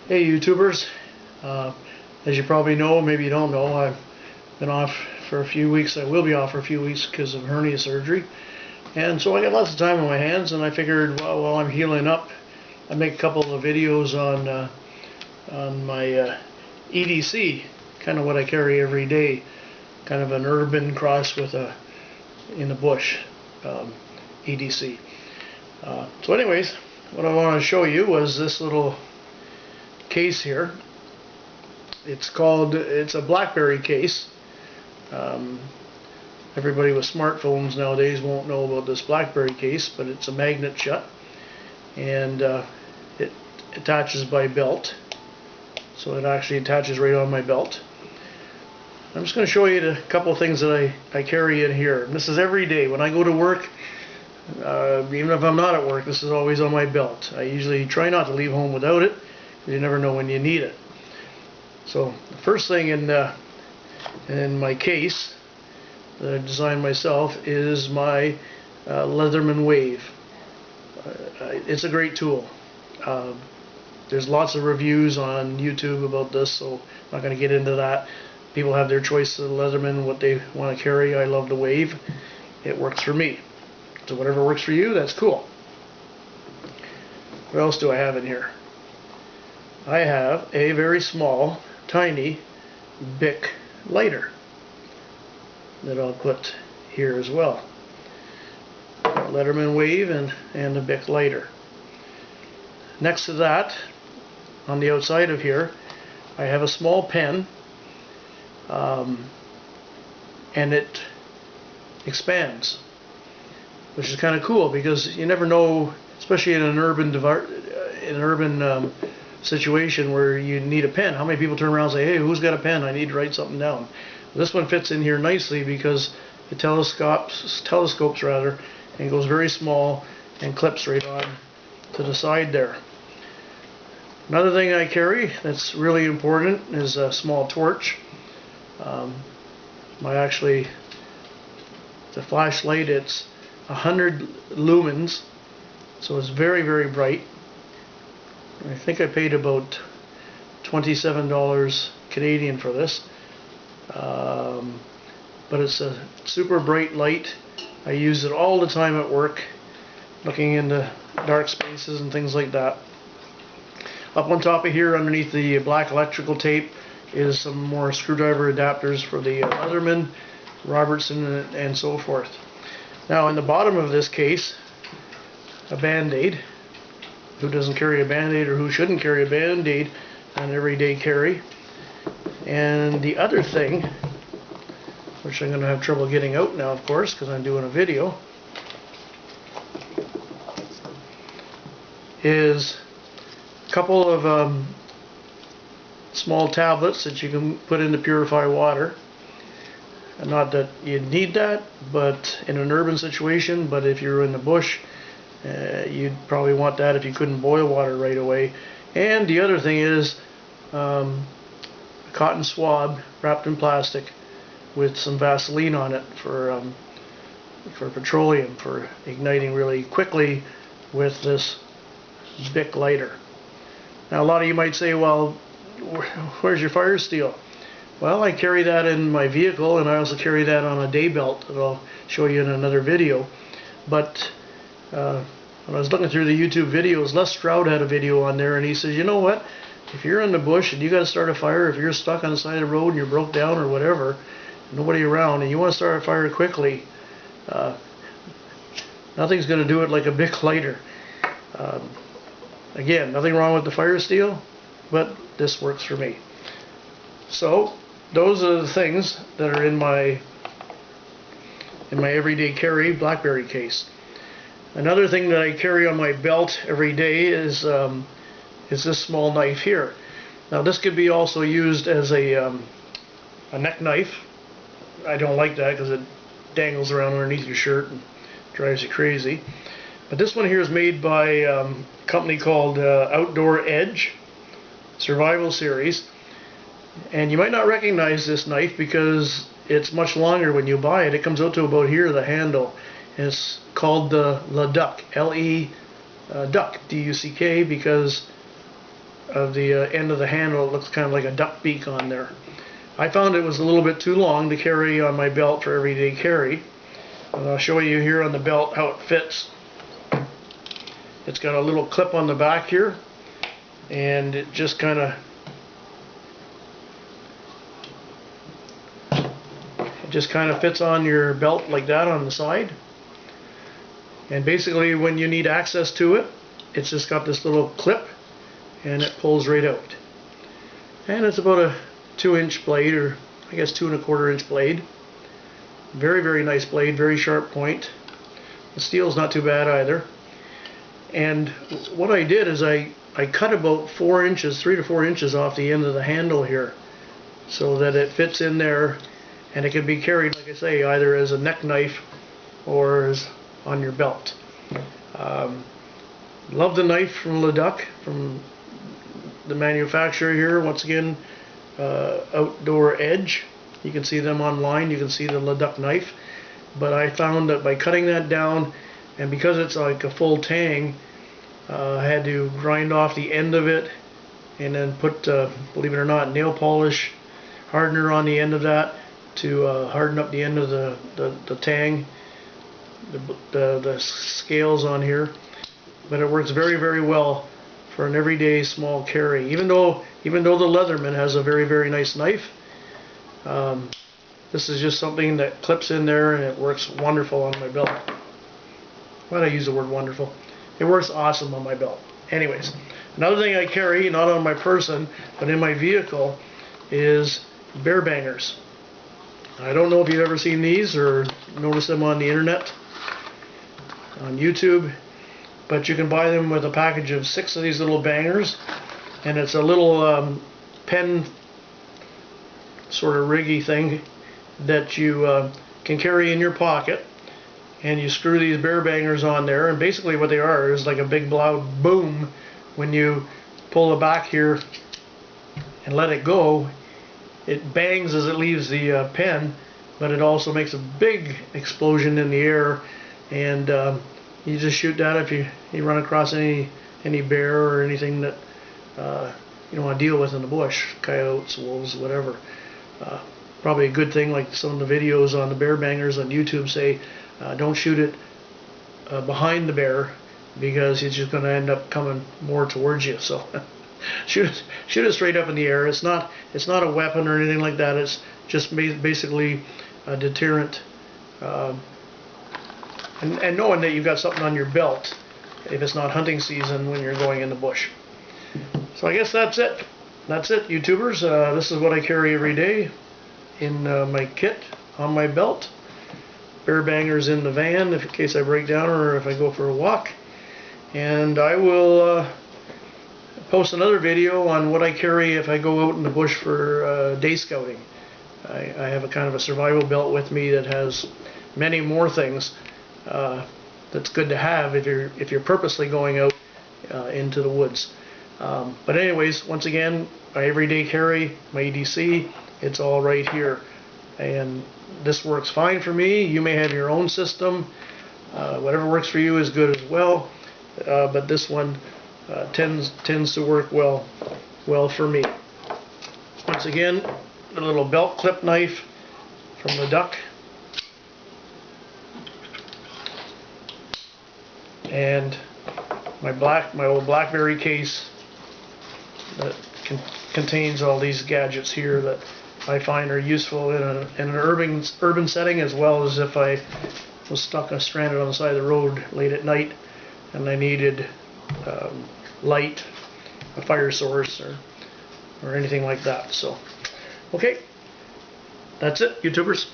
Hey YouTubers, as you probably know, maybe you don't know, I've been off for a few weeks. I will be off for a few weeks because of hernia surgery, and so I got lots of time on my hands, and I figured, well, while I'm healing up, I'd make a couple of videos on my EDC, kind of what I carry every day, kind of an urban cross with a in the bush EDC. So anyways, what I want to show you was this little case here. It's a BlackBerry case. Everybody with smartphones nowadays won't know about this BlackBerry case, but it's a magnet shut, and it attaches by belt, so it actually attaches right on my belt. I'm just going to show you a couple of things that I carry in here. And this is every day when I go to work. Even if I'm not at work, this is always on my belt. I usually try not to leave home without it, because you never know when you need it. So the first thing in my case that I designed myself is my Leatherman Wave. It's a great tool. There's lots of reviews on YouTube about this, so I'm not going to get into that. People have their choice of Leatherman, what they want to carry. I love the Wave. It works for me. So whatever works for you, that's cool. What else do I have in here? I have a very small, tiny Bic lighter that I'll put here as well. Leatherman Wave and a Bic lighter. Next to that, on the outside of here, I have a small pen, and it expands, which is kind of cool because you never know, especially in an urban situation where you need a pen. How many people turn around and say, "Hey, who's got a pen? I need to write something down." This one fits in here nicely because it telescopes rather, and goes very small and clips right on to the side there. Another thing I carry that's really important is a small torch. The flashlight, it's 100 lumens, so it's very, very bright. I think I paid about $27 Canadian for this, but it's a super bright light. I use it all the time at work, looking into dark spaces and things like that. Up on top of here, underneath the black electrical tape, is some more screwdriver adapters for the Leatherman, Robertson, and so forth. Now, in the bottom of this case, a Band-Aid. Who doesn't carry a Band-Aid, or who shouldn't carry a Band-Aid on everyday carry? And the other thing, which I'm going to have trouble getting out now, of course, because I'm doing a video, is a couple of small tablets that you can put in to purify water. And not that you need that, but in an urban situation, but if you're in the bush, you'd probably want that if you couldn't boil water right away. And the other thing is a cotton swab wrapped in plastic with some Vaseline on it for petroleum, for igniting really quickly with this Bic lighter. Now, a lot of you might say, well, where's your fire steel? Well, I carry that in my vehicle, and I also carry that on a day belt that I'll show you in another video. But when I was looking through the YouTube videos, Les Stroud had a video on there, and he says, you know what, if you're in the bush and you got to start a fire, if you're stuck on the side of the road and you're broke down or whatever, nobody around, and you want to start a fire quickly, nothing's going to do it like a Bic lighter. Again, nothing wrong with the fire steel, but this works for me. So those are the things that are in my everyday carry BlackBerry case. Another thing that I carry on my belt every day is this small knife here. Now, this could be also used as a neck knife. I don't like that because it dangles around underneath your shirt and drives you crazy. But this one here is made by a company called Outdoor Edge Survival Series. And you might not recognize this knife because it's much longer when you buy it. It comes out to about here, the handle. And it's called the Duck, L-E Duck, D-U-C-K, because end of the handle. It looks kind of like a duck beak on there. I found it was a little bit too long to carry on my belt for everyday carry. And I'll show you here on the belt how it fits. It's got a little clip on the back here, and it just kind of fits on your belt like that on the side. And basically when you need access to it, it's just got this little clip and it pulls right out. And it's about a 2-inch blade, or I guess 2 1/4 inch blade. Very, very nice blade, very sharp point. The steel's not too bad either. And what I did is I cut about 4 inches, 3 to 4 inches off the end of the handle here, so that it fits in there, and it can be carried, like I say, either as a neck knife or as on your belt. Love the knife from Leduc, from the manufacturer here. Once again, Outdoor Edge. You can see them online. You can see the Leduc knife. But I found that by cutting that down, and because it's like a full tang, I had to grind off the end of it and then put, believe it or not, nail polish hardener on the end of that to harden up the end of the tang, the scales on here. But it works very, very well for an everyday small carry. Even though the Leatherman has a very, very nice knife, this is just something that clips in there and it works wonderful on my belt. Why did I use the word wonderful? It works awesome on my belt. Anyways, another thing I carry, not on my person, but in my vehicle, is bear bangers. I don't know if you've ever seen these or noticed them on the internet, on YouTube, but you can buy them with a package of 6 of these little bangers, and it's a little pen sort of riggy thing that you can carry in your pocket, and you screw these bear bangers on there, and basically what they are is like a big loud boom. When you pull the back here and let it go, it bangs as it leaves the pen, but it also makes a big explosion in the air, and you just shoot that if you run across any bear or anything that you don't want to deal with in the bush, coyotes, wolves, whatever. Probably a good thing, like some of the videos on the bear bangers on YouTube say, don't shoot it behind the bear, because it's just going to end up coming more towards you. So shoot it straight up in the air. It's not a weapon or anything like that. It's just basically a deterrent, and knowing that you've got something on your belt if it's not hunting season when you're going in the bush. So I guess that's it. That's it, YouTubers. This is what I carry every day in my kit on my belt. Bear bangers in the van in case I break down or if I go for a walk. And I will post another video on what I carry if I go out in the bush for day scouting. I have a kind of a survival belt with me that has many more things that's good to have if you're purposely going out into the woods. But anyways, once again, my everyday carry, my EDC, it's all right here. And this works fine for me. You may have your own system. Whatever works for you is good as well. But this one tends to work well for me. Once again, a little belt clip knife from Leduc. And my old BlackBerry case that contains all these gadgets here that I find are useful in an urban setting, as well as if I was stuck or stranded on the side of the road late at night and I needed light, a fire source, or anything like that. So, okay, that's it, YouTubers.